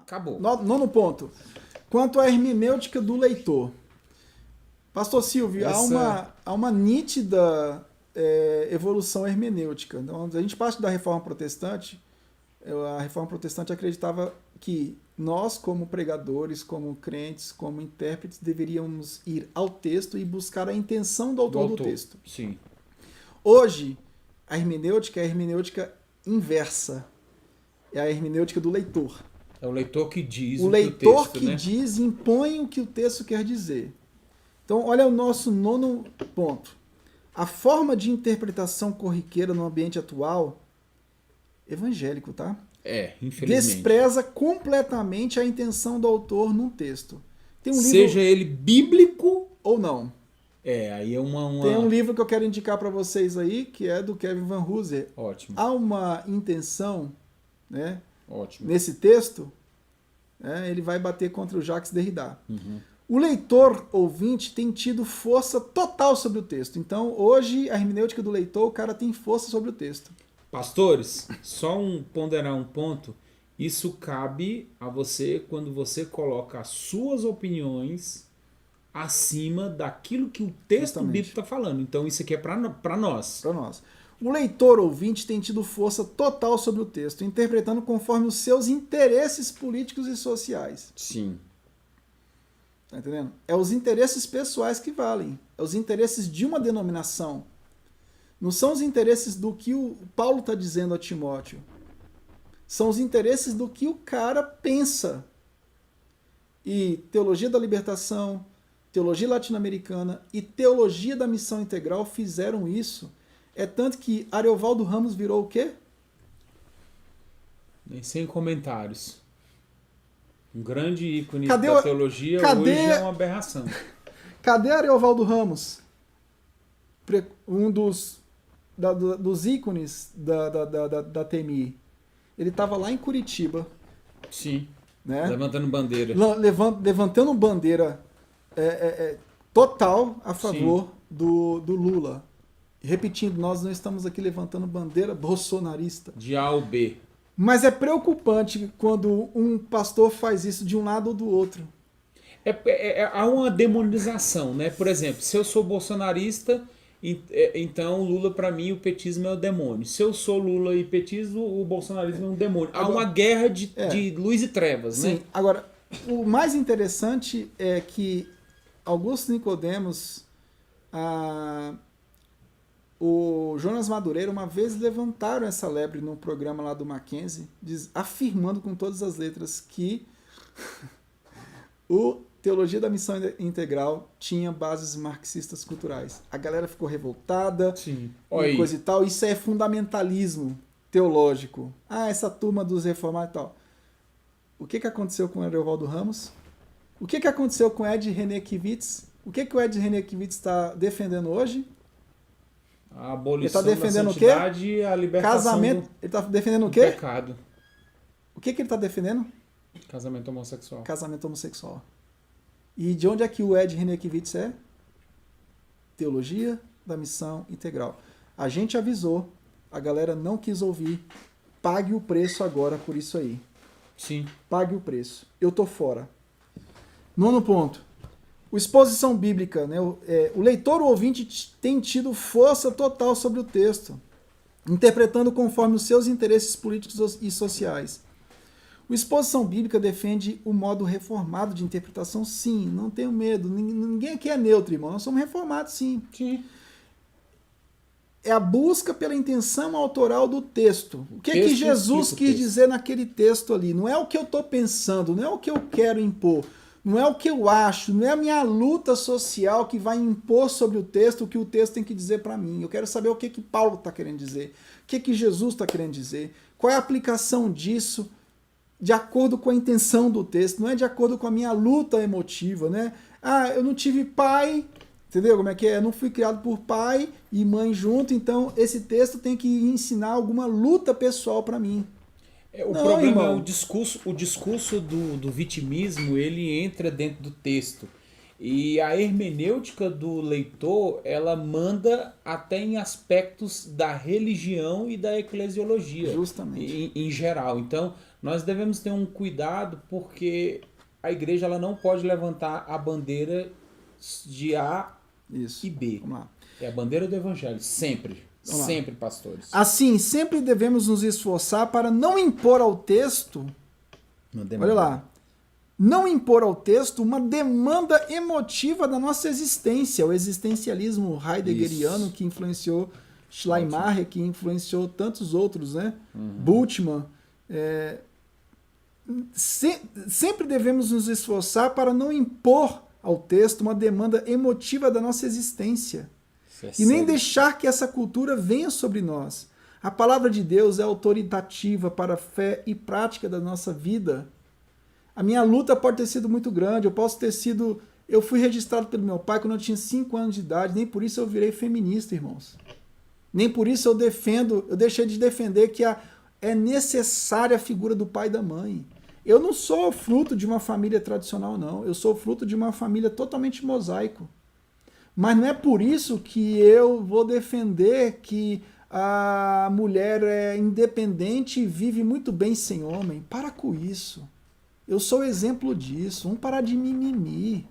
Acabou. Nono ponto. Quanto à hermenêutica do leitor. Pastor Silvio, há uma nítida evolução hermenêutica. Então, a gente parte da Reforma Protestante. A Reforma Protestante acreditava que nós, como pregadores, como crentes, como intérpretes, deveríamos ir ao texto e buscar a intenção do autor do texto. Sim. Hoje, a hermenêutica é a hermenêutica inversa. É a hermenêutica do leitor. É o leitor que diz o leitor que o texto, que diz, impõe o que o texto quer dizer. Então, olha o nosso nono ponto. A forma de interpretação corriqueira no ambiente atual, evangélico, tá? Infelizmente. Despreza completamente a intenção do autor num texto. Tem um Seja ele bíblico ou não. Aí é uma... Tem um livro que eu quero indicar para vocês aí, que é do Kevin Van Hooser. Ótimo. Há uma intenção, né? Ótimo. Nesse texto, ele vai bater contra o Jacques Derrida. Uhum. O leitor ouvinte tem tido força total sobre o texto. Então, hoje, a hermenêutica do leitor, o cara tem força sobre o texto. Pastores, só ponderar um ponto. Isso cabe a você quando você coloca as suas opiniões acima daquilo que o texto bíblico está falando. Então, isso aqui é para nós. Para nós. O leitor ouvinte tem tido força total sobre o texto, interpretando conforme os seus interesses políticos e sociais. Sim. Tá entendendo? É os interesses pessoais que valem. É os interesses de uma denominação. Não são os interesses do que o Paulo está dizendo a Timóteo. São os interesses do que o cara pensa. E teologia da libertação, teologia latino-americana e teologia da missão integral fizeram isso. É tanto que Ariovaldo Ramos virou o quê? Sem comentários. Um grande ícone da teologia hoje é uma aberração. Cadê Ariovaldo Ramos? Um dos ícones da TMI. Ele estava lá em Curitiba. Sim. Né? Levantando bandeira. Levantando bandeira total a favor do Lula. Repetindo, nós não estamos aqui levantando bandeira bolsonarista. De A ou B. Mas é preocupante quando um pastor faz isso de um lado ou do outro. Há uma demonização, né? Por exemplo, se eu sou bolsonarista, então Lula, para mim, o petismo é o demônio. Se eu sou Lula e petismo, o bolsonarismo é um demônio. Há uma guerra de luz e trevas, né? Sim. Agora, o mais interessante é que Augusto Nicodemos, o Jonas Madureira, uma vez levantaram essa lebre no programa lá do Mackenzie, afirmando com todas as letras que o Teologia da Missão Integral tinha bases marxistas culturais. A galera ficou revoltada, sim. E coisa e tal. Isso é fundamentalismo teológico. Essa turma dos reformados e tal. O que aconteceu com o Ariovaldo Ramos? O que aconteceu com o Ed René Kivitz? O que o Ed René Kivitz está defendendo hoje? A abolição ele tá defendendo da santidade e a libertação casamento. Ele está defendendo o quê? Pecado. O que ele está defendendo? Casamento homossexual. Casamento homossexual. E de onde é que o Ed René Kivitz é? Teologia da Missão Integral. A gente avisou, a galera não quis ouvir. Pague o preço agora por isso aí. Sim. Pague o preço. Eu tô fora. Nono ponto. O exposição bíblica, né? O leitor ou ouvinte tem tido força total sobre o texto, interpretando conforme os seus interesses políticos e sociais. O exposição bíblica defende o modo reformado de interpretação, sim, não tenho medo. Ninguém aqui é neutro, irmão. Nós somos reformados, sim. Sim. É a busca pela intenção autoral do texto. O que Jesus quis dizer naquele texto ali? Não é o que eu estou pensando, não é o que eu quero impor. Não é o que eu acho, não é a minha luta social que vai impor sobre o texto o que o texto tem que dizer para mim. Eu quero saber o que Paulo está querendo dizer, o que Jesus está querendo dizer, qual é a aplicação disso de acordo com a intenção do texto, não é de acordo com a minha luta emotiva, né? Eu não tive pai, entendeu como é que é? Eu não fui criado por pai e mãe junto, então esse texto tem que ensinar alguma luta pessoal para mim. O problema é o discurso do vitimismo, ele entra dentro do texto. E a hermenêutica do leitor, ela manda até em aspectos da religião e da eclesiologia. Justamente. Em geral. Então, nós devemos ter um cuidado, porque a igreja ela não pode levantar a bandeira de A Isso. e B. Vamos lá. É a bandeira do evangelho, sempre. Vamos lá. Sempre, pastores. Assim, sempre devemos nos esforçar para não impor ao texto, olha lá, não impor ao texto uma demanda emotiva da nossa existência, o existencialismo heideggeriano que influenciou Schleiermacher, que influenciou tantos outros, né? Bultmann. Sempre devemos nos esforçar para não impor ao texto uma demanda emotiva da nossa existência. E nem deixar que essa cultura venha sobre nós. A palavra de Deus é autoritativa para a fé e prática da nossa vida. A minha luta pode ter sido muito grande, eu fui registrado pelo meu pai quando eu tinha 5 anos de idade, nem por isso eu virei feminista, irmãos. Nem por isso eu deixei de defender que é necessária a figura do pai e da mãe. Eu não sou fruto de uma família tradicional, não. Eu sou fruto de uma família totalmente mosaico. Mas não é por isso que eu vou defender que a mulher é independente e vive muito bem sem homem. Para com isso. Eu sou exemplo disso. Vamos parar de mimimi.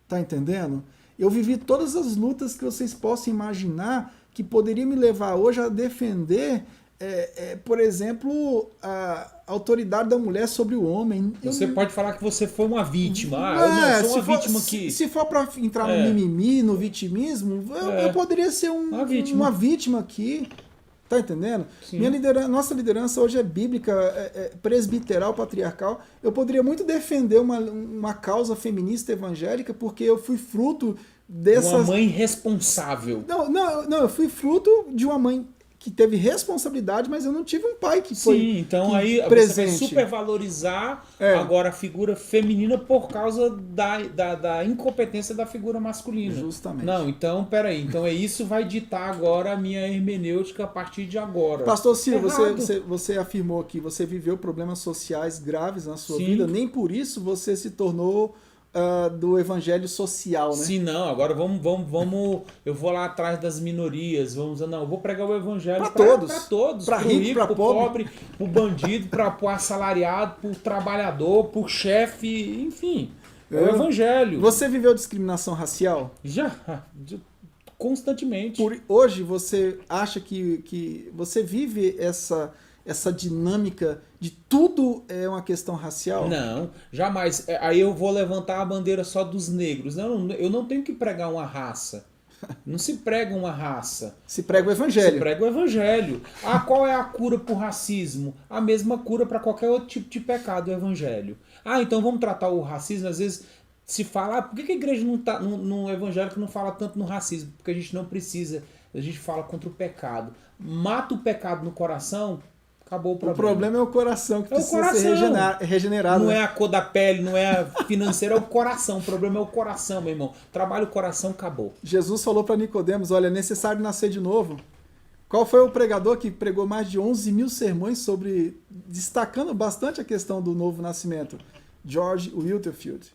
Tá entendendo? Eu vivi todas as lutas que vocês possam imaginar que poderiam me levar hoje a defender, por exemplo, a autoridade da mulher sobre o homem. Você pode falar que você foi uma vítima. Eu não sou uma vítima que... Se for para entrar no mimimi, no vitimismo, eu poderia ser uma vítima aqui. Tá entendendo? Nossa liderança hoje é bíblica, presbiteral, patriarcal. Eu poderia muito defender uma causa feminista evangélica porque eu fui fruto dessas... Uma mãe responsável. Não, eu fui fruto de uma mãe que teve responsabilidade, mas eu não tive um pai que foi então aí presente. Você vai supervalorizar agora a figura feminina por causa da incompetência da figura masculina. Justamente. Não, então, peraí. Então isso vai ditar agora a minha hermenêutica a partir de agora. Pastor Ciro, você afirmou que você viveu problemas sociais graves na sua vida, nem por isso você se tornou... do evangelho social, né? Sim, não, agora vamos, eu vou lá atrás das minorias, eu vou pregar o evangelho para todos, para rico, para pobre, para o bandido, para o assalariado, para o trabalhador, para o chefe, enfim, é o evangelho. Você viveu discriminação racial? Já, constantemente. Hoje você acha que você vive essa dinâmica de tudo é uma questão racial? Não, jamais. Aí eu vou levantar a bandeira só dos negros. Não, eu não tenho que pregar uma raça. Não se prega uma raça. Se prega o evangelho. Se prega o evangelho. Qual é a cura para o racismo? A mesma cura para qualquer outro tipo de pecado, o evangelho. Então vamos tratar o racismo, às vezes se fala, por que a igreja não tá no evangélico não fala tanto no racismo? Porque a gente não precisa, a gente fala contra o pecado. Mata o pecado no coração, acabou o problema. O problema é o coração que precisa ser regenerado. Não é a cor da pele, não é financeiro, é o coração. O problema é o coração, meu irmão. Trabalha o coração, acabou. Jesus falou para Nicodemos, olha, é necessário nascer de novo. Qual foi o pregador que pregou mais de 11 mil sermões destacando bastante a questão do novo nascimento? George Whitefield.